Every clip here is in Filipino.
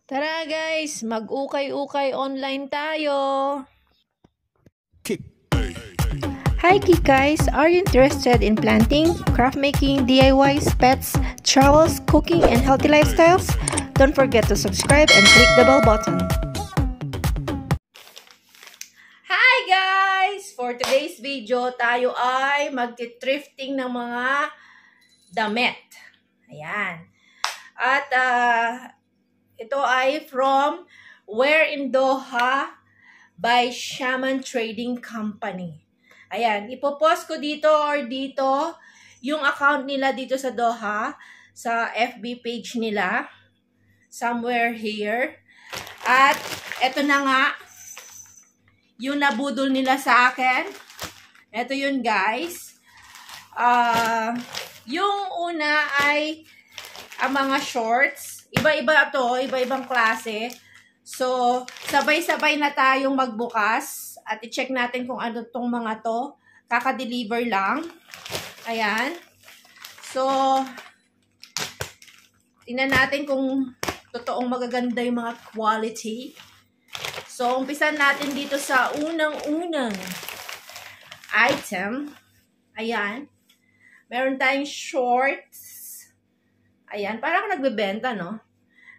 Tara guys, mag-ukay-ukay online tayo. Hi geek guys, are you interested in planting, craft making, DIYs, pets, travels, cooking, and healthy lifestyles? Don't forget to subscribe and click the bell button. Hi guys! For today's video, tayo ay magti-thrifting ng mga damit. Ayan. At ito ay from Where in Doha by Shaman Trading Company. Ayan, ipopost ko dito or dito yung account nila dito sa Doha, sa FB page nila, somewhere here. At eto na nga, yung nabudol nila sa akin. Eto yun guys. Yung una ay ang mga shorts. Iba-iba to, iba-ibang klase. So, sabay-sabay na tayong magbukas at i-check natin kung ano tong mga to. Kaka-deliver lang. Ayan. So, tingnan natin kung totoong magaganda yung mga quality. So, umpisan natin dito sa unang-unang item. Ayan. Meron tayong shorts. Ayan, parang nagbebenta, no?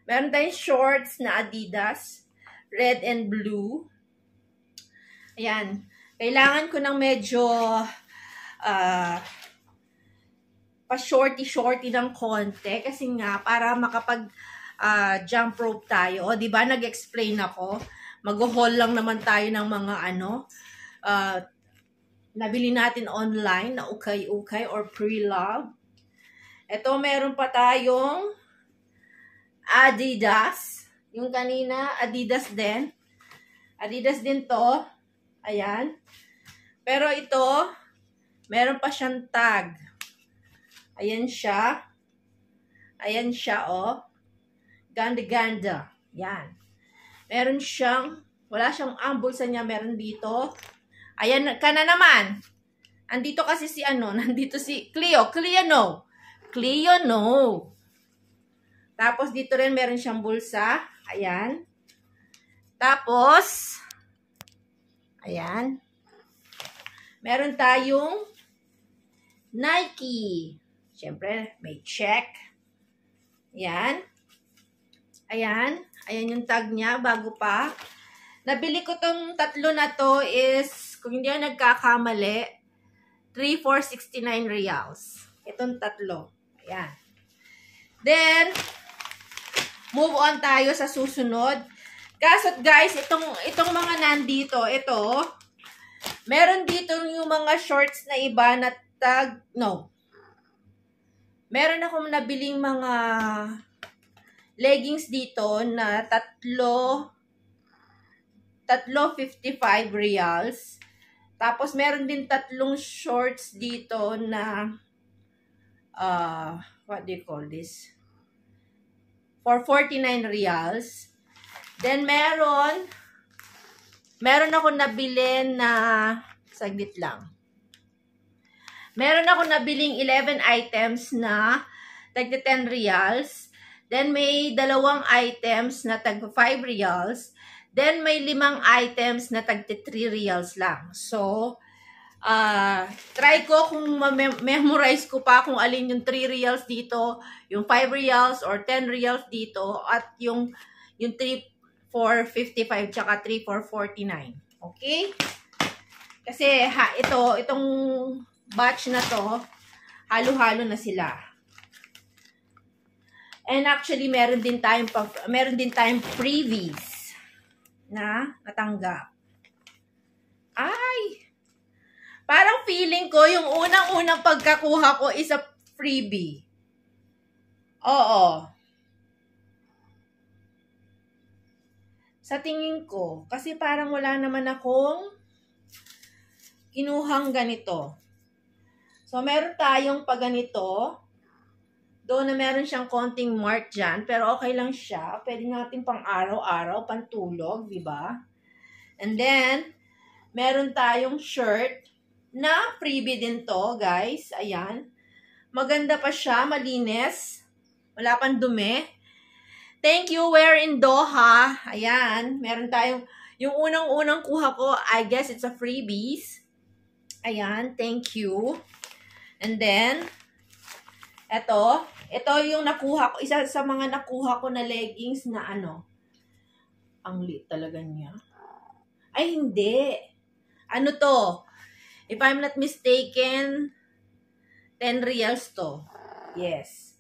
Meron tayong shorts na Adidas, red and blue. Ayan, kailangan ko ng medyo pa-shorty-shorty ng konti kasi nga para makapag jump rope tayo. O, diba, nag-explain ako. Mag-haul lang naman tayo ng mga nabili natin online na ukay-ukay or pre-love. Ito, meron pa tayong Adidas. Yung kanina, Adidas din. Adidas din to. Ayan. Pero ito, meron pa siyang tag. Ayan siya. Ayan siya, oh. Ganda-ganda. Yan. Meron siyang, wala siyang bulsa niya, meron dito. Ayan ka na naman. Andito kasi si nandito si Cleo. Cleo, no. Tapos, dito rin meron siyang bulsa. Ayan. Tapos, ayan. Meron tayong Nike. Siyempre, may check. Ayan. Ayan. Ayan yung tag niya, bago pa. Nabili ko tong tatlo na to is, kung hindi ako nagkakamali, 3,469 reals. Itong tatlo. Ayan. Then, move on tayo sa susunod. Kaso guys, itong mga nandito, ito, meron dito yung mga shorts na iba na tag, no. Meron akong nabiling mga leggings dito na 3.55 reals. Tapos, meron din tatlong shorts dito na what do you call this? For 49 reals. Then, meron ako nabili na, saglit lang. Meron ako nabiling 11 items na tagti 10 reals. Then, may dalawang items na tagti 5 reals. Then, may 5 items na tagti 3 reals lang. So, try ko kung memorize ko pa kung alin yung 3 reals dito, yung 5 reals or 10 reals dito, at yung 3 for 55 tsaka 3 for 49. Okay? Kasi itong batch na to, halo-halo na sila. And actually, meron din tayong freebies na natanggap. Ay! Parang feeling ko, yung unang-unang pagkakuha ko is a freebie. Oo. Sa tingin ko, kasi parang wala naman akong kinuhang ganito. So, meron tayong paganito. Doon na meron siyang konting mark dyan, pero okay lang siya. Pwede natin pang araw-araw, pantulog, di ba? And then, meron tayong shirt na freebie din to, guys. Ayan. Maganda pa siya, malinis. Wala pang dumi. Thank you, we're in Doha. Ayan, meron tayong, yung unang-unang kuha ko, I guess it's a freebies. Ayan, thank you. And then, ito yung nakuha ko, isa sa mga nakuha ko na leggings na ano, ang lit talaga niya. Ay, hindi. Ano to? If I'm not mistaken, 10 reals to. Yes.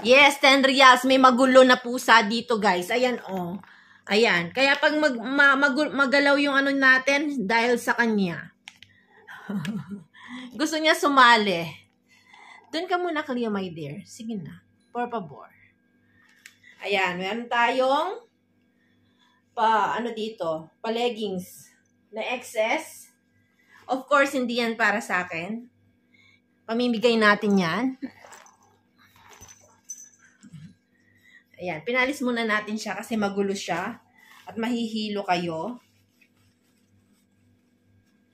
Yes, 10 reals. May magulo na pusa dito, guys. Ayan, oh. Ayan. Kaya pag magalaw yung ano natin, dahil sa kanya. Gusto niya sumali. Doon ka muna, Cleo, my dear. Sige na. Por favor. Ayan. Meron tayong ano dito? Pa-leggings na excess. Of course, hindi yan para sa akin. Pamimigay natin yan. Ayan, pinalis muna natin siya kasi magulo siya at mahihilo kayo.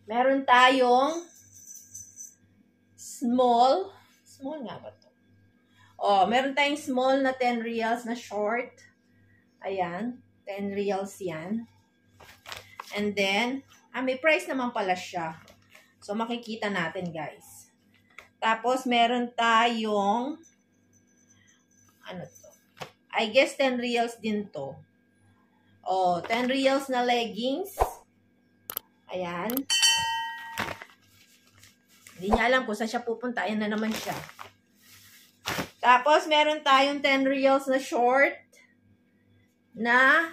Meron tayong small nga ba to? Oh, meron tayong small na 10 reals na short. Ayan, 10 reals yan. And then, may price naman pala siya. So, makikita natin, guys. Tapos, meron tayong ano to? I guess 10 reals din to. Oh, 10 reals na leggings. Ayan. Hindi niya alam kung saan siya pupunta. Ayan na naman siya. Tapos, meron tayong 10 reals na short na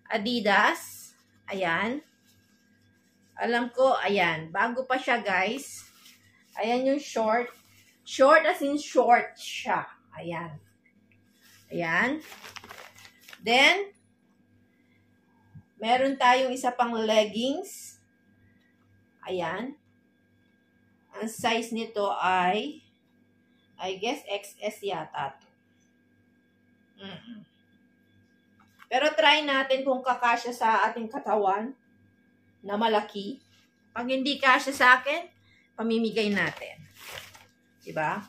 Adidas. Ayan. Alam ko, ayan. Bago pa siya, guys. Ayan yung short. Short as in short siya. Ayan. Ayan. Then, meron tayong isa pang leggings. Ayan. Ang size nito ay, I guess, XS yata to. Pero try natin kung kakasya sa ating katawan na malaki. Pag hindi kasya sa akin, pamimigay natin. Diba?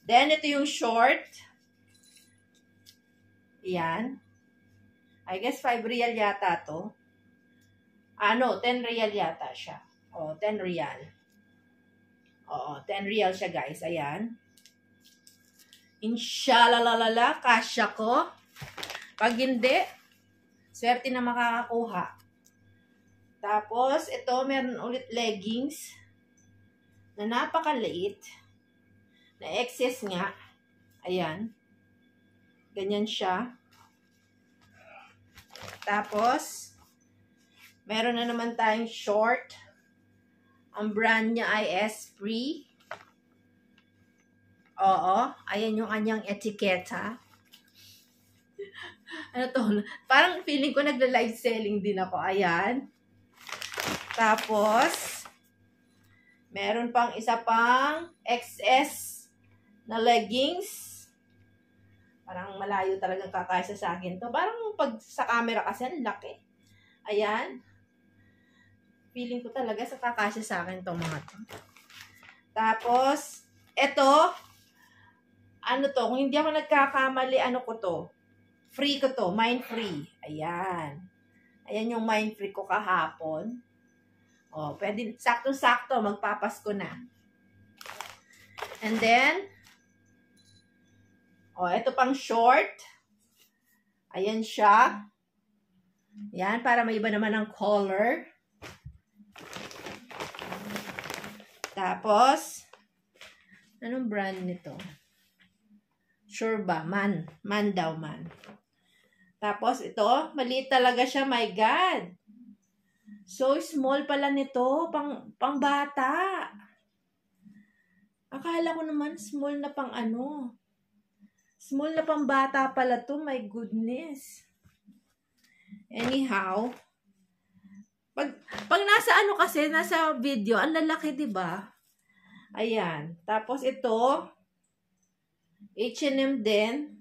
Then, ito yung short. Ayan. I guess 5 real yata to. 10 real yata siya. O, 10 real. Oo, 10 real siya, guys. Ayan. Inshallah, kasya ko. Pag hindi, swerte na makakakuha. Tapos, ito, meron ulit leggings na napakaliit. Na excess nga. Ayan. Ganyan siya. Tapos, meron na naman tayong short. Ang brand niya ay Esprit. Oo. Ayan yung kanyang etiketa. Ano to? Parang feeling ko nagla-live selling din ako. Ayan. Tapos, meron pang isa pang XS na leggings. Parang malayo talagang kakasya sa akin to. Parang pag sa camera kasi, ang laki. Ayan. Feeling ko talaga sa kakasya sa akin to mga to. Tapos, eto, ano to, kung hindi ako nagkakamali, ano ko to? Free ko to, mine free. Ayan. Ayan yung mine free ko kahapon. O, pwede, sakto-sakto, magpapasko na. And then, ito pang short. Ayan siya. Ayan, para may iba naman ang color. Tapos, anong brand nito? Sure ba? Man daw, man. Tapos, ito, maliit talaga siya. My God. So, small pala nito. Pang bata. Akala ko naman, small na pang ano. Small na pang bata pala to. My goodness. Anyhow, pag nasa ano kasi, nasa video, ang lalaki, diba? Ayan. Tapos ito, H&M din,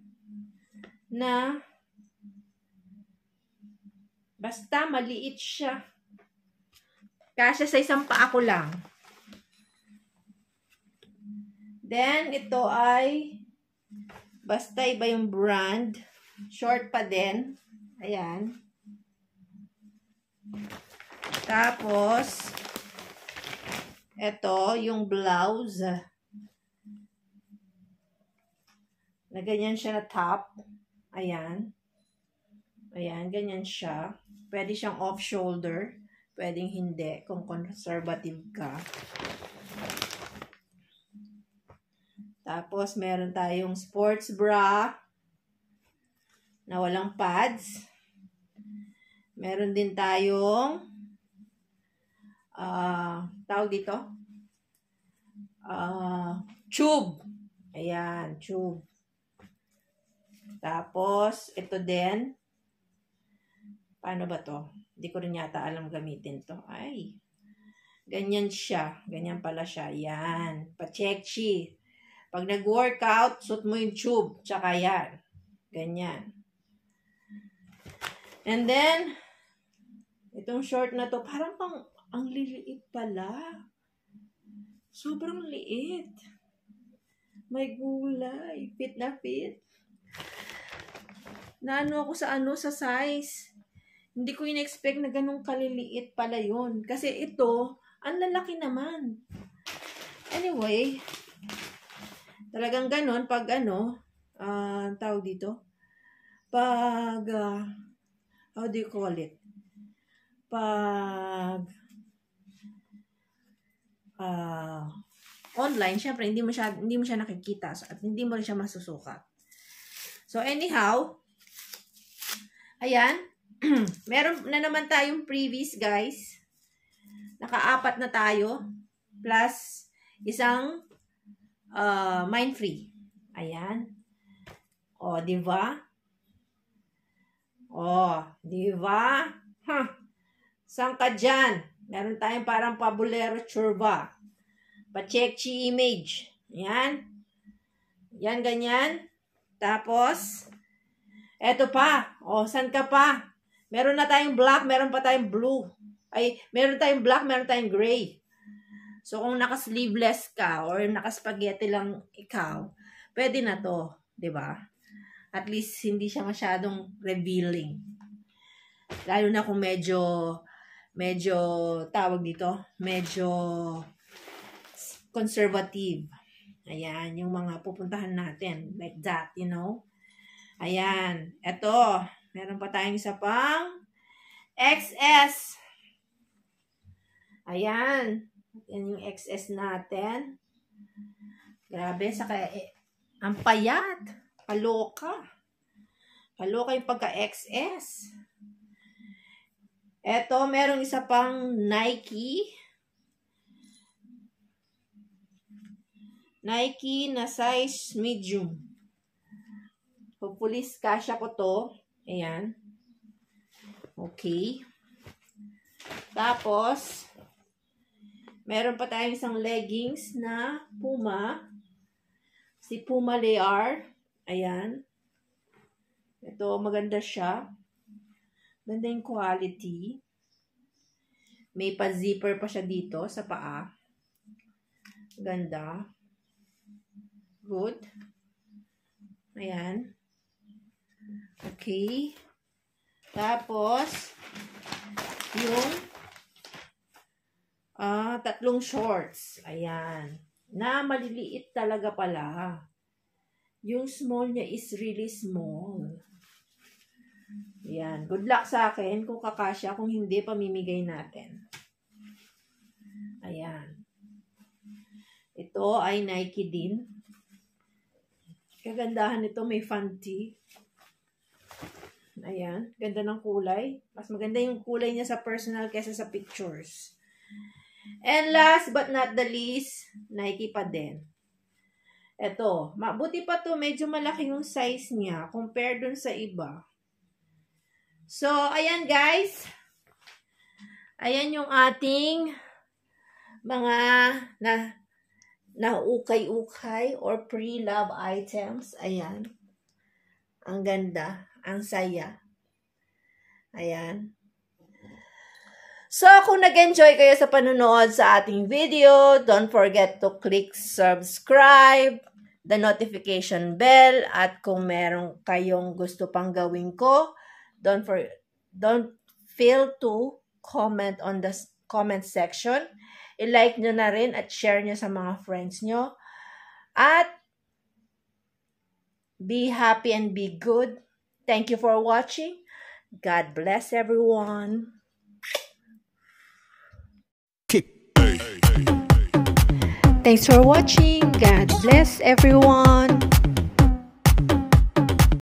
na basta maliit siya. Kasya sa isang paa ko lang. Then, ito ay Basta iba yung brand. Short pa din. Ayan. Tapos, ito, yung blouse. Na ganyan siya na top. Ayan. Ayan, ganyan siya. Pwede siyang off-shoulder. Pwedeng hindi kung conservative ka. Tapos, meron tayong sports bra na walang pads. Meron din tayong tawag dito? Tube. Ayan, tube. Tapos, ito din. Paano ba to? Hindi ko rin yata alam gamitin to. Ay. Ganyan siya. Ganyan pala siya. Yan. Pa-check-chi. Pag nag-workout, suot mo yung tube. Tsaka yan. Ganyan. And then, itong short na to, parang ang liliit pala. Sobrang liit. May gulay. Fit na fit. Naano ako sa size. Hindi ko in-expect na ganun kaliliit pala yun. Kasi ito, ang lalaki naman. Anyway, talagang ganun pag tawag dito, pag, how do you call it? Pag, online, syempre, hindi mo siya nakikita at hindi mo rin siya masusukat. So, anyhow, ayan, meron na naman tayong previous, guys. Naka-4 na tayo, plus isang mind-free. Ayan. O, diba? O, diba? Huh. Saan ka dyan? Meron tayong parang pabulero churba. Pa-check-chi image. Ayan. Yan, ganyan. Tapos, eto pa. O, saan ka pa? Meron na tayong black, meron pa tayong blue. Ay, meron tayong black, meron tayong gray. So, kung naka-sleeveless ka or naka-spaghetti lang ikaw, pwede na to. Diba? At least, hindi siya masyadong revealing. Lalo na kung medyo tawag dito, medyo conservative. Ayan, yung mga pupuntahan natin. Like that, you know? Ayan. Eto. Meron pa tayong isa pang XS. Ayan. Yan yung XS natin. Grabe. Saka, ang payat. Kaloka. Kaloka yung pagka-XS. Eto, merong isa pang Nike. Nike na size medium. Hopefully, kasya ko to. Ayan. Okay. Tapos, meron pa tayong isang leggings na Puma. Si Puma Lear. Ayan. Ito, maganda siya. Ganda yung quality. May pa-zipper pa siya dito sa paa. Ganda. Good. Ayan. Okay. Tapos, yung 3 shorts. Ayan. Na maliliit talaga pala. Yung small niya is really small. Ayan. Good luck sa akin kung kakasya. Kung hindi, pamimigay natin. Ayan. Ito ay Nike din. Kagandahan nito, may fanty. Ayan, ganda ng kulay. Mas maganda yung kulay niya sa personal kaysa sa pictures. And last but not the least, Nike pa din. Ito, mabuti pa to, medyo malaki yung size niya compared dun sa iba. So, ayan guys. Ayan yung ating mga na ukay-ukay or pre-love items. Ayan. Ang ganda. Ang saya. Ayan. So, kung nag-enjoy kayo sa panonood sa ating video, don't forget to click subscribe, the notification bell, at kung meron kayong gusto pang gawin ko, don't fail to comment on the comment section. I-like nyo na rin at share nyo sa mga friends nyo. At be happy and be good. Thank you for watching. God bless everyone. Thanks for watching. God bless everyone.